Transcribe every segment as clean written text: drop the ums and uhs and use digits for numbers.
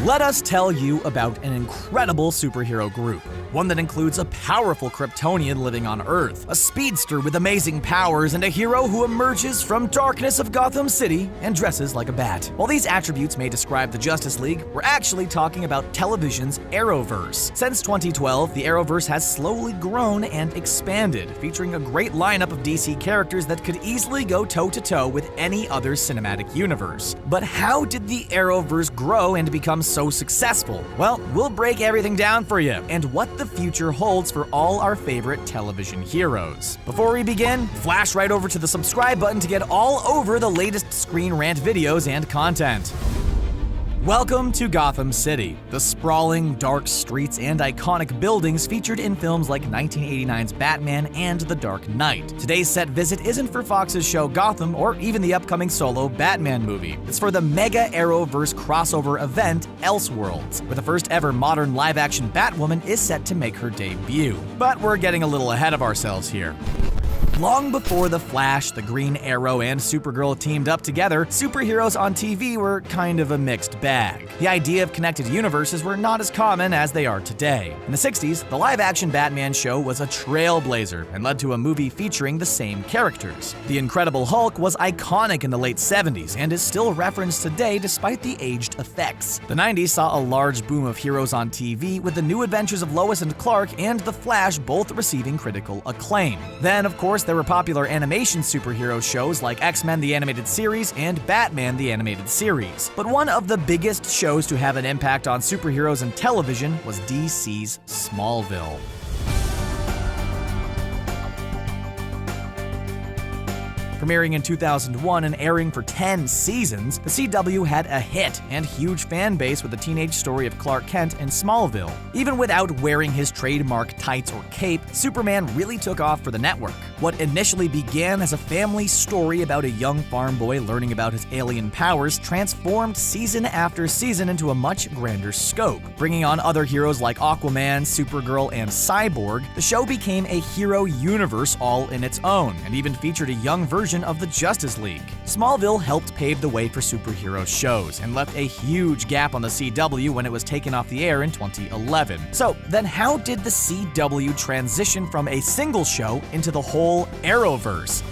Let us tell you about an incredible superhero group. One that includes a powerful Kryptonian living on Earth, a speedster with amazing powers, and a hero who emerges from darkness of Gotham City and dresses like a bat. While these attributes may describe the Justice League, we're actually talking about television's Arrowverse. Since 2012, the Arrowverse has slowly grown and expanded, featuring a great lineup of DC characters that could easily go toe-to-toe with any other cinematic universe. But how did the Arrowverse grow and become so successful? Well, we'll break everything down for you, and what the future holds for all our favorite television heroes. Before we begin, flash right over to the subscribe button to get all over the latest Screen Rant videos and content. Welcome to Gotham City, the sprawling, dark streets and iconic buildings featured in films like 1989's Batman and The Dark Knight. Today's set visit isn't for Fox's show Gotham or even the upcoming solo Batman movie. It's for the mega Arrowverse crossover event, Elseworlds, where the first ever modern live-action Batwoman is set to make her debut. But we're getting a little ahead of ourselves here. Long before The Flash, the Green Arrow, and Supergirl teamed up together, superheroes on TV were kind of a mixed bag. The idea of connected universes were not as common as they are today. In the 60s, the live-action Batman show was a trailblazer and led to a movie featuring the same characters. The Incredible Hulk was iconic in the late 70s and is still referenced today despite the aged effects. The 90s saw a large boom of heroes on TV, with the New Adventures of Lois and Clark and The Flash both receiving critical acclaim. Then, of course, there were popular animation superhero shows like X-Men the Animated Series and Batman the Animated Series. But one of the biggest shows to have an impact on superheroes in television was DC's Smallville. Premiering in 2001 and airing for 10 seasons, the CW had a hit and huge fan base with the teenage story of Clark Kent in Smallville. Even without wearing his trademark tights or cape, Superman really took off for the network. What initially began as a family story about a young farm boy learning about his alien powers transformed season after season into a much grander scope. Bringing on other heroes like Aquaman, Supergirl, and Cyborg, the show became a hero universe all in its own, and even featured a young version of the Justice League. Smallville helped pave the way for superhero shows and left a huge gap on the CW when it was taken off the air in 2011. So then how did the CW transition from a single show into the whole Arrowverse?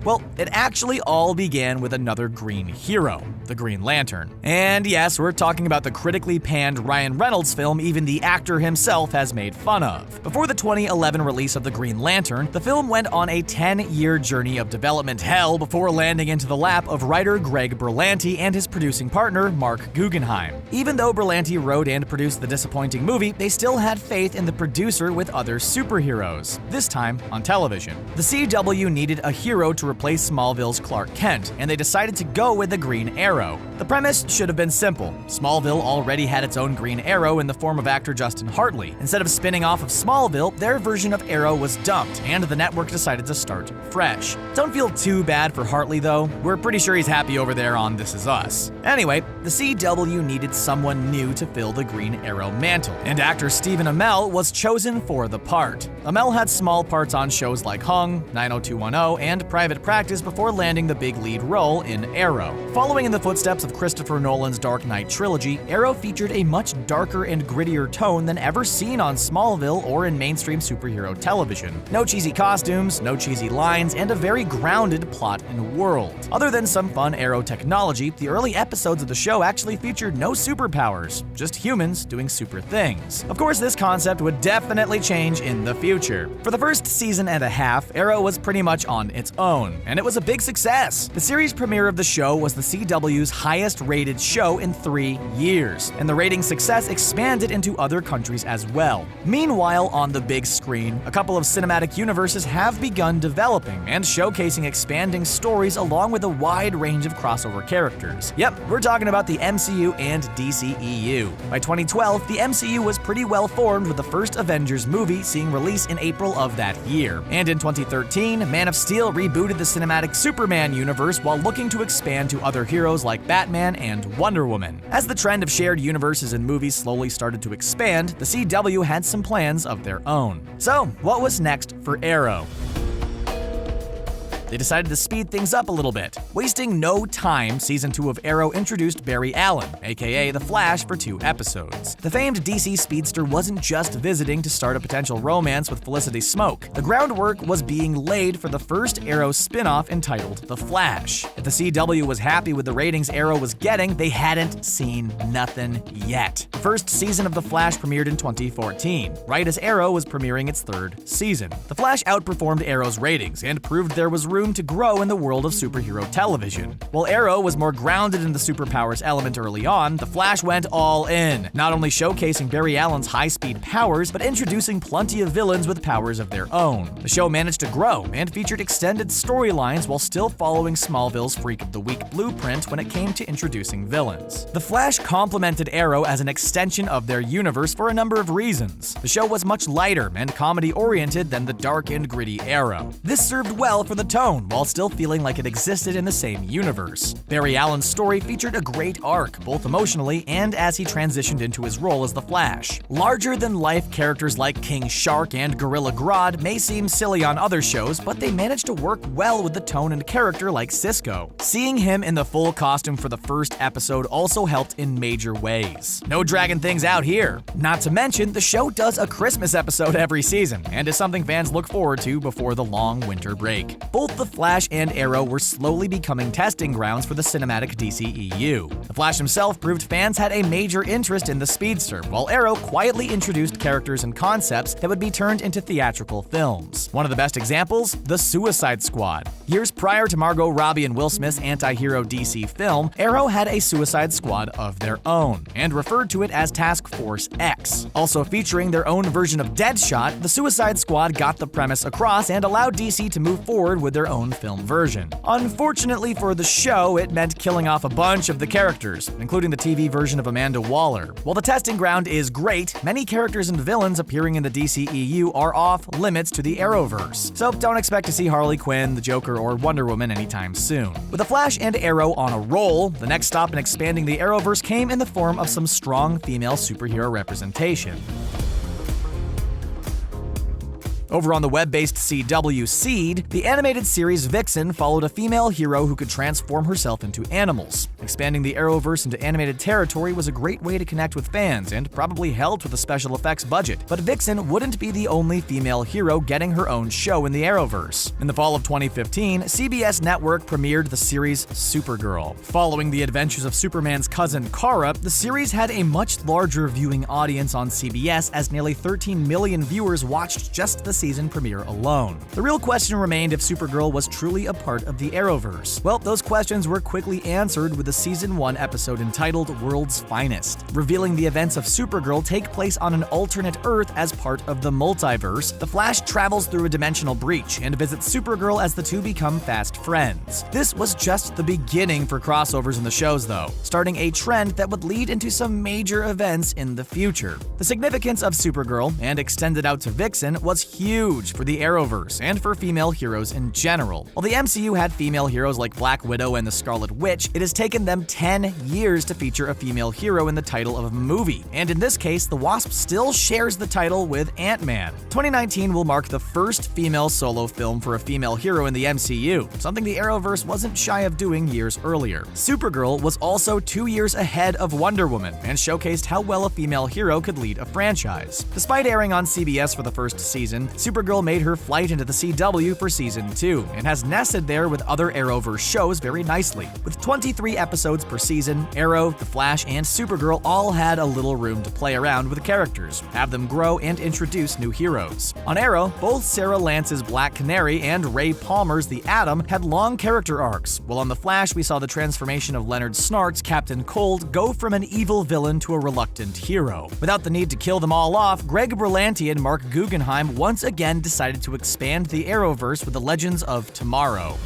Well, it actually all began with another green hero, the Green Lantern. And yes, we're talking about the critically panned Ryan Reynolds film even the actor himself has made fun of. Before the 2011 release of the Green Lantern, the film went on a 10-year journey of development hell before landing into the lap of writer Greg Berlanti and his producing partner Mark Guggenheim. Even though Berlanti wrote and produced the disappointing movie, they still had faith in the producer with other superheroes, this time on television. The CW needed a hero to replace Smallville's Clark Kent, and they decided to go with the Green Arrow. The premise should have been simple. Smallville already had its own Green Arrow in the form of actor Justin Hartley. Instead of spinning off of Smallville, their version of Arrow was dumped, and the network decided to start fresh. Don't feel too bad for Hartley though. We're pretty sure he's happy over there on This Is Us. Anyway, the CW needed someone new to fill the Green Arrow mantle, and actor Stephen Amell was chosen for the part. Amell had small parts on shows like Hung, 90210, and Private Practice before landing the big lead role in Arrow. Following in the footsteps of Christopher Nolan's Dark Knight trilogy, Arrow featured a much darker and grittier tone than ever seen on Smallville or in mainstream superhero television. No cheesy costumes, no cheesy lines, and a very grounded plot and world. Other than some fun Arrow technology, the early episodes of the show actually featured no superpowers, just humans doing super things. Of course, this concept would definitely change in the future. For the first season and a half, Arrow was pretty much on its own, and it was a big success. The series premiere of the show was the CW's highest-rated show in 3 years, and the rating success expanded into other countries as well. Meanwhile, on the big screen, a couple of cinematic universes have begun developing and showcasing expanding stories along with a wide range of crossover characters. Yep, we're talking about the MCU and DCEU. By 2012, the MCU was pretty well formed, with the first Avengers movie seeing release in April of that year. And in 2013, Man of Steel rebooted the cinematic Superman universe while looking to expand to other heroes like Batman and Wonder Woman. As the trend of shared universes in movies slowly started to expand, the CW had some plans of their own. So, what was next for Arrow? they decided to speed things up a little bit. Wasting no time, Season 2 of Arrow introduced Barry Allen, aka The Flash, for 2 episodes. The famed DC speedster wasn't just visiting to start a potential romance with Felicity Smoke. The groundwork was being laid for the first Arrow spin-off entitled The Flash. If the CW was happy with the ratings Arrow was getting, they hadn't seen nothing yet. The first season of The Flash premiered in 2014, right as Arrow was premiering its 3rd season. The Flash outperformed Arrow's ratings and proved there was room to grow in the world of superhero television. While Arrow was more grounded in the superpowers element early on, The Flash went all in, not only showcasing Barry Allen's high-speed powers, but introducing plenty of villains with powers of their own. The show managed to grow and featured extended storylines while still following Smallville's Freak of the Week blueprint when it came to introducing villains. The Flash complemented Arrow as an extension of their universe for a number of reasons. The show was much lighter and comedy-oriented than the dark and gritty Arrow. This served well for the tone, while still feeling like it existed in the same universe. Barry Allen's story featured a great arc, both emotionally and as he transitioned into his role as the Flash. Larger-than-life characters like King Shark and Gorilla Grodd may seem silly on other shows, but they managed to work well with the tone and character like Cisco. Seeing him in the full costume for the first episode also helped in major ways. No dragging things out here. Not to mention, the show does a Christmas episode every season, and is something fans look forward to before the long winter break. Both The Flash and Arrow were slowly becoming testing grounds for the cinematic DCEU. The Flash himself proved fans had a major interest in the speedster, while Arrow quietly introduced characters and concepts that would be turned into theatrical films. One of the best examples, the Suicide Squad. Years prior to Margot Robbie and Will Smith's anti-hero DC film, Arrow had a Suicide Squad of their own, and referred to it as Task Force X. Also featuring their own version of Deadshot, the Suicide Squad got the premise across and allowed DC to move forward with their own film version. Unfortunately for the show, it meant killing off a bunch of the characters, including the TV version of Amanda Waller. While the testing ground is great, many characters and villains appearing in the DCEU are off limits to the Arrowverse, so don't expect to see Harley Quinn, the Joker, or Wonder Woman anytime soon. With The Flash and Arrow on a roll, the next stop in expanding the Arrowverse came in the form of some strong female superhero representation. Over on the web-based CW Seed, the animated series Vixen followed a female hero who could transform herself into animals. Expanding the Arrowverse into animated territory was a great way to connect with fans, and probably helped with a special effects budget. But Vixen wouldn't be the only female hero getting her own show in the Arrowverse. In the fall of 2015, CBS Network premiered the series Supergirl. Following the adventures of Superman's cousin Kara, the series had a much larger viewing audience on CBS, as nearly 13 million viewers watched just the season premiere alone. The real question remained if Supergirl was truly a part of the Arrowverse. Well, those questions were quickly answered with the Season 1 episode entitled World's Finest. Revealing the events of Supergirl take place on an alternate Earth as part of the multiverse, the Flash travels through a dimensional breach and visits Supergirl as the two become fast friends. This was just the beginning for crossovers in the shows, though, starting a trend that would lead into some major events in the future. The significance of Supergirl, and extended out to Vixen, was huge for the Arrowverse and for female heroes in general. While the MCU had female heroes like Black Widow and the Scarlet Witch, it has taken them 10 years to feature a female hero in the title of a movie, and in this case, the Wasp still shares the title with Ant-Man. 2019 will mark the first female solo film for a female hero in the MCU, something the Arrowverse wasn't shy of doing years earlier. Supergirl was also 2 years ahead of Wonder Woman, and showcased how well a female hero could lead a franchise. Despite airing on CBS for the first season, Supergirl made her flight into the CW for Season 2, and has nested there with other Arrowverse shows very nicely. With 23 episodes per season, Arrow, The Flash, and Supergirl all had a little room to play around with the characters, have them grow, and introduce new heroes. On Arrow, both Sarah Lance's Black Canary and Ray Palmer's The Atom had long character arcs, while on The Flash we saw the transformation of Leonard Snart's Captain Cold go from an evil villain to a reluctant hero. Without the need to kill them all off, Greg Berlanti and Mark Guggenheim once again decided to expand the Arrowverse with the Legends of Tomorrow.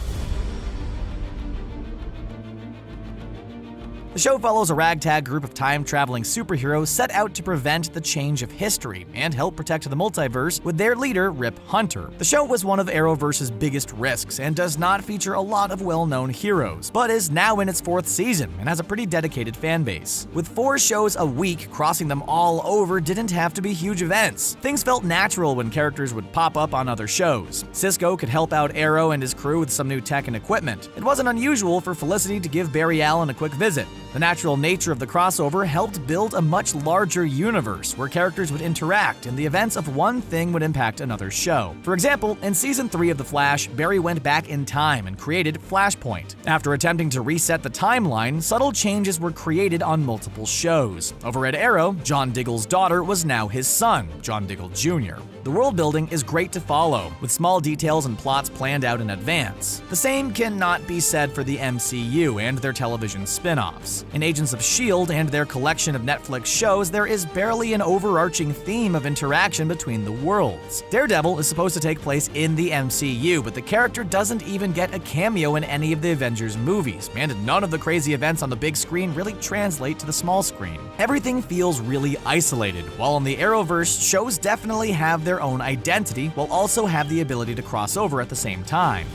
The show follows a ragtag group of time-traveling superheroes set out to prevent the change of history and help protect the multiverse with their leader, Rip Hunter. The show was one of Arrowverse's biggest risks and does not feature a lot of well-known heroes, but is now in its 4th season and has a pretty dedicated fan base. With 4 shows a week, crossing them all over didn't have to be huge events. Things felt natural when characters would pop up on other shows. Cisco could help out Arrow and his crew with some new tech and equipment. It wasn't unusual for Felicity to give Barry Allen a quick visit. The natural nature of the crossover helped build a much larger universe where characters would interact and the events of one thing would impact another show. For example, in Season 3 of The Flash, Barry went back in time and created Flashpoint. After attempting to reset the timeline, subtle changes were created on multiple shows. Over at Arrow, John Diggle's daughter was now his son, John Diggle Jr. The world building is great to follow, with small details and plots planned out in advance. The same cannot be said for the MCU and their television spin-offs. In Agents of S.H.I.E.L.D. and their collection of Netflix shows, there is barely an overarching theme of interaction between the worlds. Daredevil is supposed to take place in the MCU, but the character doesn't even get a cameo in any of the Avengers movies, and none of the crazy events on the big screen really translate to the small screen. Everything feels really isolated, while in the Arrowverse, shows definitely have their own identity while also have the ability to cross over at the same time.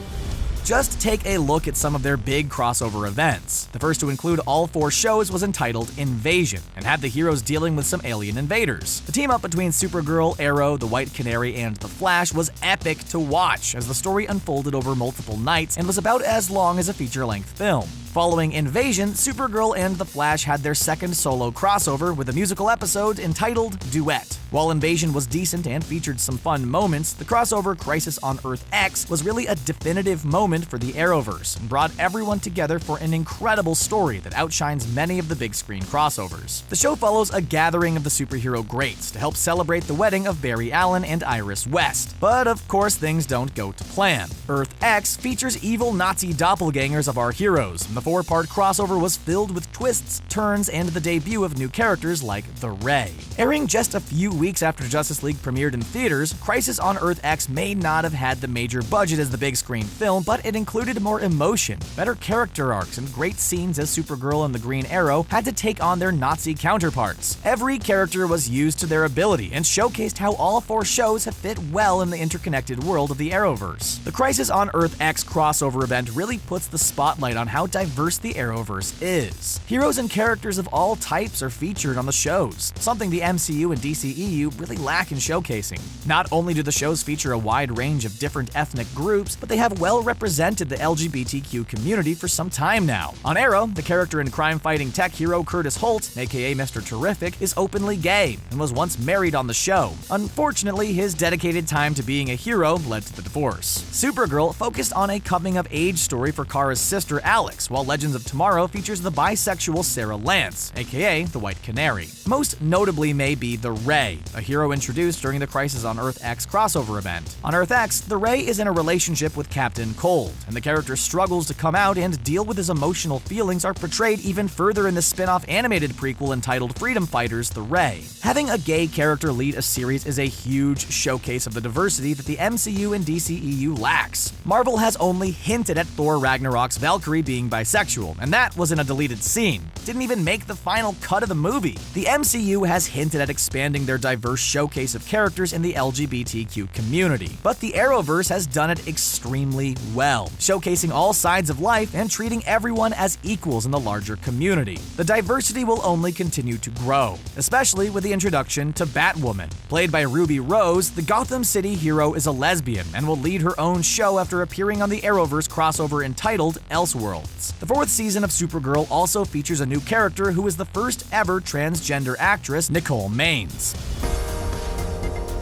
Just take a look at some of their big crossover events. The first to include all 4 shows was entitled Invasion, and had the heroes dealing with some alien invaders. The team-up between Supergirl, Arrow, the White Canary, and the Flash was epic to watch, as the story unfolded over multiple nights and was about as long as a feature-length film. Following Invasion, Supergirl and The Flash had their second solo crossover with a musical episode entitled Duet. While Invasion was decent and featured some fun moments, the crossover Crisis on Earth X was really a definitive moment for the Arrowverse and brought everyone together for an incredible story that outshines many of the big screen crossovers. The show follows a gathering of the superhero greats to help celebrate the wedding of Barry Allen and Iris West. But of course, things don't go to plan. Earth X features evil Nazi doppelgangers of our heroes, and the 4-part crossover was filled with twists, turns, and the debut of new characters like the Ray. Airing just a few weeks after Justice League premiered in theaters, Crisis on Earth X may not have had the major budget as the big screen film, but it included more emotion, better character arcs, and great scenes as Supergirl and the Green Arrow had to take on their Nazi counterparts. Every character was used to their ability and showcased how all 4 shows have fit well in the interconnected world of the Arrowverse. The Crisis on Earth X crossover event really puts the spotlight on how diverse the Arrowverse is. Heroes and characters of all types are featured on the shows, something the MCU and DCEU really lack in showcasing. Not only do the shows feature a wide range of different ethnic groups, but they have well represented the LGBTQ community for some time now. On Arrow, the character and crime-fighting tech hero Curtis Holt, aka Mr. Terrific, is openly gay and was once married on the show. Unfortunately, his dedicated time to being a hero led to the divorce. Supergirl focused on a coming-of-age story for Kara's sister Alex, while Legends of Tomorrow features the bisexual Sarah Lance, aka the White Canary. Most notably may be the Ray, a hero introduced during the Crisis on Earth X crossover event. On Earth X, the Ray is in a relationship with Captain Cold, and the character struggles to come out and deal with his emotional feelings are portrayed even further in the spin-off animated prequel entitled Freedom Fighters: The Ray. Having a gay character lead a series is a huge showcase of the diversity that the MCU and DCEU lacks. Marvel has only hinted at Thor Ragnarok's Valkyrie being bisexual, and that was in a deleted scene. Didn't even make the final cut of the movie. The MCU has hinted at expanding their diverse showcase of characters in the LGBTQ community, but the Arrowverse has done it extremely well, showcasing all sides of life and treating everyone as equals in the larger community. The diversity will only continue to grow, especially with the introduction to Batwoman. Played by Ruby Rose, the Gotham City hero is a lesbian and will lead her own show after appearing on the Arrowverse crossover entitled Elseworlds. The 4th season of Supergirl also features a new character who is the first ever transgender actress, Nicole Maines.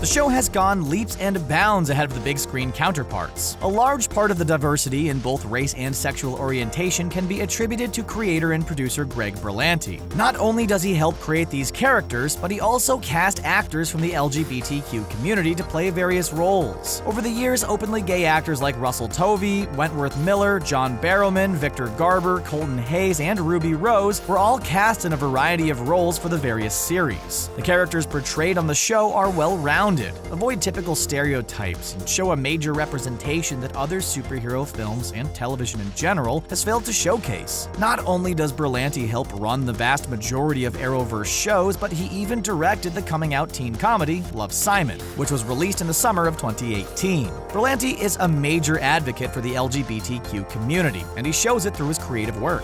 The show has gone leaps and bounds ahead of the big screen counterparts. A large part of the diversity in both race and sexual orientation can be attributed to creator and producer Greg Berlanti. Not only does he help create these characters, but he also cast actors from the LGBTQ community to play various roles. Over the years, openly gay actors like Russell Tovey, Wentworth Miller, John Barrowman, Victor Garber, Colton Hayes, and Ruby Rose were all cast in a variety of roles for the various series. The characters portrayed on the show are well-rounded grounded, avoid typical stereotypes, and show a major representation that other superhero films and television in general has failed to showcase. Not only does Berlanti help run the vast majority of Arrowverse shows, but he even directed the coming-out teen comedy Love, Simon, which was released in the summer of 2018. Berlanti is a major advocate for the LGBTQ community, and he shows it through his creative work.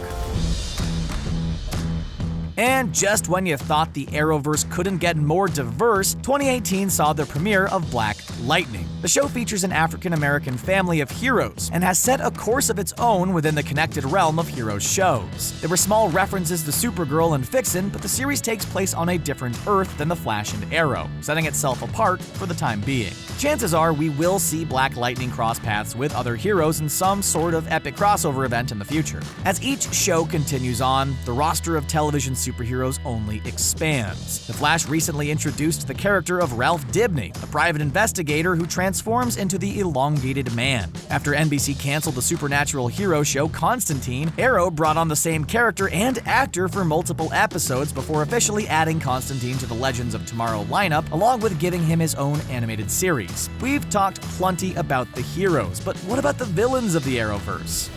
And just when you thought the Arrowverse couldn't get more diverse, 2018 saw the premiere of Black Lightning. The show features an African-American family of heroes and has set a course of its own within the connected realm of hero shows. There were small references to Supergirl and Vixen, but the series takes place on a different Earth than the Flash and Arrow, setting itself apart for the time being. Chances are we will see Black Lightning cross paths with other heroes in some sort of epic crossover event in the future. As each show continues on, the roster of television superheroes only expands. The Flash recently introduced the character of Ralph Dibny, a private investigator who transforms into the Elongated Man. After NBC canceled the supernatural hero show Constantine, Arrow brought on the same character and actor for multiple episodes before officially adding Constantine to the Legends of Tomorrow lineup, along with giving him his own animated series. We've talked plenty about the heroes, but what about the villains of the Arrowverse?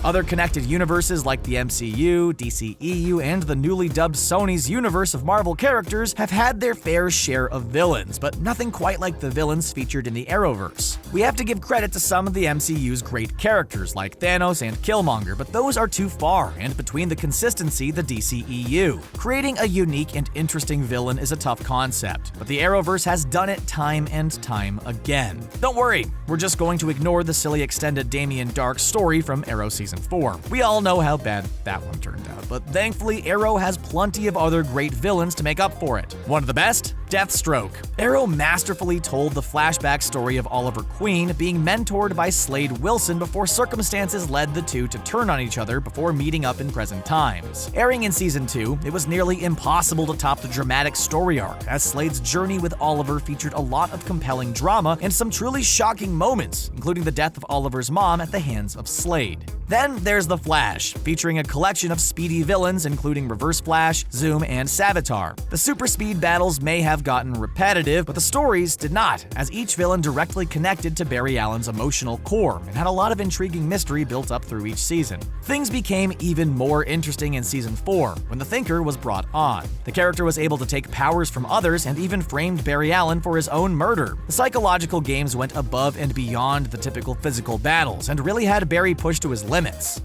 Other connected universes like the MCU, DCEU, and the newly dubbed Sony's universe of Marvel characters have had their fair share of villains, but nothing quite like the villains featured in the Arrowverse. We have to give credit to some of the MCU's great characters like Thanos and Killmonger, but those are too far and between the consistency the DCEU. Creating a unique and interesting villain is a tough concept, but the Arrowverse has done it time and time again. Don't worry, we're just going to ignore the silly extended Damien Dark story from Arrow Season 4. We all know how bad that one turned out, but thankfully Arrow has plenty of other great villains to make up for it. One of the best? Deathstroke. Arrow masterfully told the flashback story of Oliver Queen being mentored by Slade Wilson before circumstances led the two to turn on each other before meeting up in present times. Airing in Season 2, it was nearly impossible to top the dramatic story arc, as Slade's journey with Oliver featured a lot of compelling drama and some truly shocking moments, including the death of Oliver's mom at the hands of Slade. Then there's The Flash, featuring a collection of speedy villains including Reverse Flash, Zoom, and Savitar. The super speed battles may have gotten repetitive, but the stories did not, as each villain directly connected to Barry Allen's emotional core and had a lot of intriguing mystery built up through each season. Things became even more interesting in Season 4, when the Thinker was brought on. The character was able to take powers from others and even framed Barry Allen for his own murder. The psychological games went above and beyond the typical physical battles and really had Barry pushed to his limits.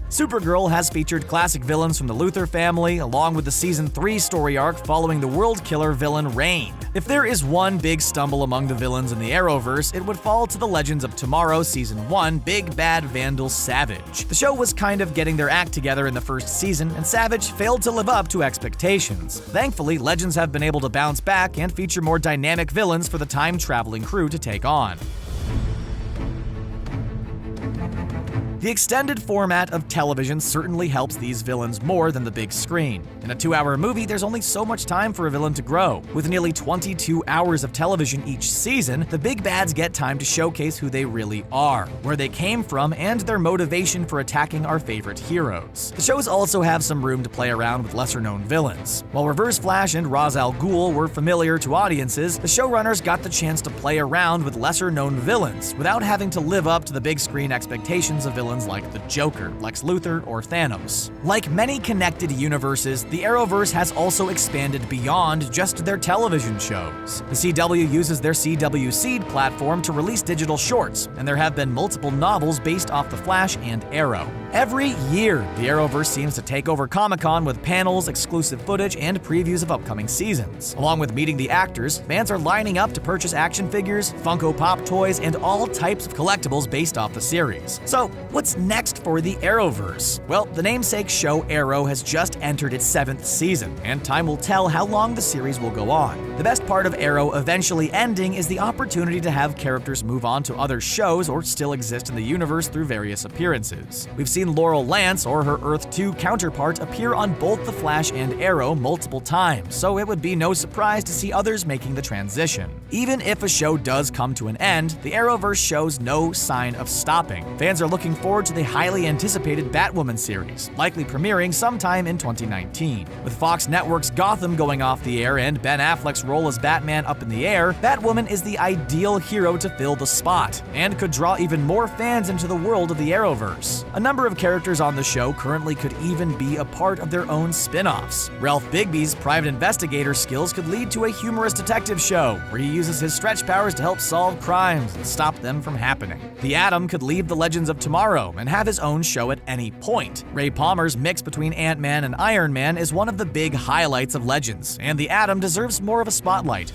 Supergirl has featured classic villains from the Luthor family, along with the Season 3 story arc following the world killer villain Rain. If there is one big stumble among the villains in the Arrowverse, it would fall to the Legends of Tomorrow Season 1 Big Bad Vandal Savage. The show was kind of getting their act together in the first season, and Savage failed to live up to expectations. Thankfully, Legends have been able to bounce back and feature more dynamic villains for the time-traveling crew to take on. The extended format of television certainly helps these villains more than the big screen. In a 2-hour movie, there's only so much time for a villain to grow. With nearly 22 hours of television each season, the big bads get time to showcase who they really are, where they came from, and their motivation for attacking our favorite heroes. The shows also have some room to play around with lesser-known villains. While Reverse Flash and Ra's al Ghul were familiar to audiences, the showrunners got the chance to play around with lesser-known villains without having to live up to the big screen expectations of villains like the Joker, Lex Luthor, or Thanos. Like many connected universes, the Arrowverse has also expanded beyond just their television shows. The CW uses their CW Seed platform to release digital shorts, and there have been multiple novels based off The Flash and Arrow. Every year, the Arrowverse seems to take over Comic-Con with panels, exclusive footage, and previews of upcoming seasons. Along with meeting the actors, fans are lining up to purchase action figures, Funko Pop toys, and all types of collectibles based off the series. So, what's next for the Arrowverse? Well, the namesake show Arrow has just entered its 7th season, and time will tell how long the series will go on. The best part of Arrow eventually ending is the opportunity to have characters move on to other shows or still exist in the universe through various appearances. We've seen Laurel Lance or her Earth 2 counterpart appear on both The Flash and Arrow multiple times, so it would be no surprise to see others making the transition. Even if a show does come to an end, the Arrowverse shows no sign of stopping. Fans are looking forward to the highly anticipated Batwoman series, likely premiering sometime in 2019. With Fox Network's Gotham going off the air and Ben Affleck's role as Batman up in the air, Batwoman is the ideal hero to fill the spot, and could draw even more fans into the world of the Arrowverse. A number of characters on the show currently could even be a part of their own spin-offs. Ralph Bigby's private investigator skills could lead to a humorous detective show, where he uses his stretch powers to help solve crimes and stop them from happening. The Atom could leave the Legends of Tomorrow and have his own show at any point. Ray Palmer's mix between Ant-Man and Iron Man is one of the big highlights of Legends, and the Atom deserves more of a spotlight.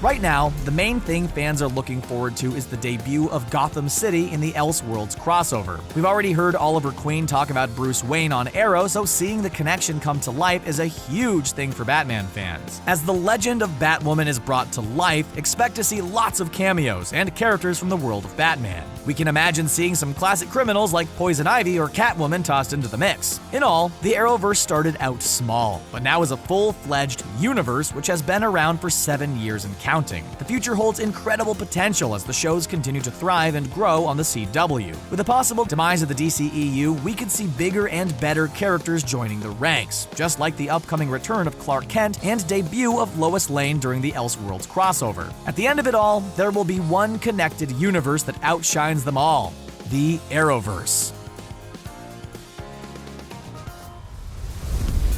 Right now, the main thing fans are looking forward to is the debut of Gotham City in the Elseworlds crossover. We've already heard Oliver Queen talk about Bruce Wayne on Arrow, so seeing the connection come to life is a huge thing for Batman fans. As the legend of Batwoman is brought to life, expect to see lots of cameos and characters from the world of Batman. We can imagine seeing some classic criminals like Poison Ivy or Catwoman tossed into the mix. In all, the Arrowverse started out small, but now is a full-fledged universe which has been around for 7 years and counting. The future holds incredible potential as the shows continue to thrive and grow on the CW. With the possible demise of the DCEU, we could see bigger and better characters joining the ranks, just like the upcoming return of Clark Kent and debut of Lois Lane during the Elseworlds crossover. At the end of it all, there will be one connected universe that outshines them all: the Arrowverse.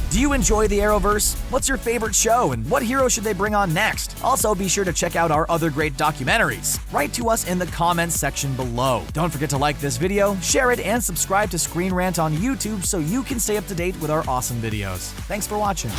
Do you enjoy the Arrowverse? What's your favorite show, and what hero should they bring on next? Also, be sure to check out our other great documentaries. Write to us in the comments section below. Don't forget to like this video, share it, and subscribe to Screen Rant on YouTube so you can stay up to date with our awesome videos. Thanks for watching.